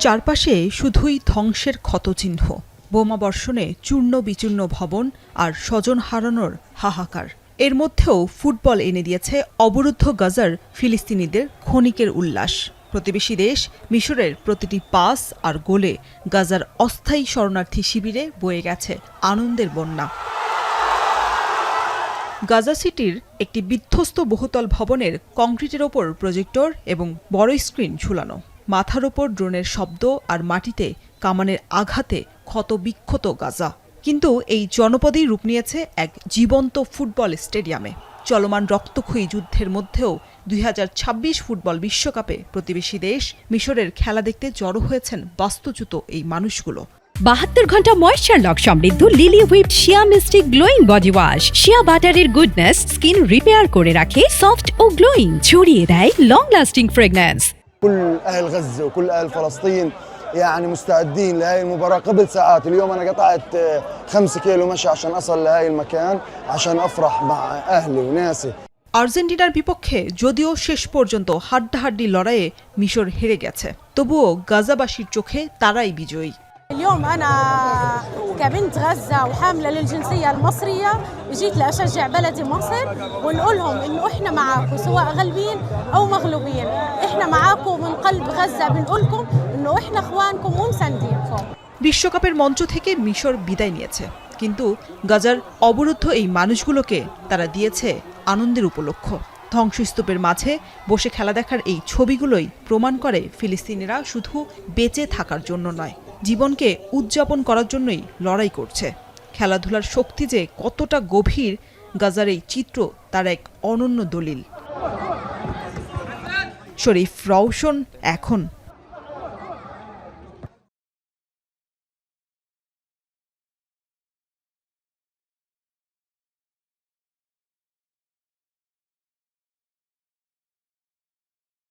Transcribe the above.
চারপাশে শুধুই ধ্বংসের ক্ষতচিহ্ন, বোমা বর্ষণে চূর্ণ বিচূর্ণ ভবন আর স্বজন হারানোর হাহাকার। এর মধ্যেও ফুটবল এনে দিয়েছে অবরুদ্ধ গাজার ফিলিস্তিনিদের ক্ষণিকের উল্লাস। প্রতিবেশী দেশ মিশরের প্রতিটি পাস আর গোলে গাজার অস্থায়ী শরণার্থী শিবিরে বয়ে গেছে আনন্দের বন্যা। গাজা সিটির একটি বিধ্বস্ত বহুতল ভবনের কংক্রিটের ওপর প্রজেক্টর এবং বড় স্ক্রিন ঝুলানো। মাথার ওপর ড্রোনের শব্দ আর মাটিতে কামানের আঘাতে ক্ষতবিক্ষত গাজা। কিন্তু এই জনপদেই রূপ নিয়েছে এক জীবন্ত ফুটবল স্টেডিয়ামে। চলমান রক্তক্ষয়ী যুদ্ধের মধ্যেও 2026 ফুটবল বিশ্বকাপে প্রতিবেশী দেশ মিশরের খেলা দেখতে জড়ো হয়েছেন বাস্তুচ্যুত এই মানুষগুলো। 72 ঘন্টা ময়েশ্চার লক সমৃদ্ধ লিলি হুইপড শিয়া মিস্টিক গ্লোয়িং বডি ওয়াশ। শিয়া বাটারের গুডনেস স্কিন রিপেয়ার করে রাখে সফট ও গ্লোয়িং, ছড়িয়ে দেয় লং লাস্টিং ফ্রেগন্যান্স। كل أهل غزة وكل أهل فلسطين يعني مستعدين لهي المباراة قبل ساعات. اليوم أنا قطعت 5 كيلو مشي عشان أصل لهي المكان عشان أفرح مع أهلي وناسي. আর্জেন্টিনার বিপক্ষে যদিও শেষ পর্যন্ত হাড্ডাহাড্ডি লড়াইয়ে মিশর হেরে গেছে, তবুও গাজাবাসীর চোখে তারাই বিজয়ী। اليوم أنا كبنت غزة وحاملة للجنسية المصرية جيت لأشجع بلدي مصر ونقول لهم إنه إحنا معاكم سواء غالبين أو مغلوبين، إحنا معاكم من قلب غزة، بنقول لكم إنه إحنا إخوانكم ومساندينكم। বিশ্বকাপের মঞ্চ থেকে মিশর বিদায় নিয়েছে, কিন্তু গাজার অবরুদ্ধ এই মানুষগুলোকে তারা দিয়েছে আনন্দের উপলক্ষ। ধ্বংসস্তূপের মাঝে বসে খেলা দেখার এই ছবিগুলোই প্রমাণ করে ফিলিস্তিনিরা শুধু বেঁচে থাকার জন্য নয়, জীবনকে উদযাপন করার জন্যই লড়াই করছে। খেলাধুলার শক্তি যে কতটা গভীর, গাজার এই চিত্র তার এক অনন্য দলিল। শরীফ রওশন, এখন।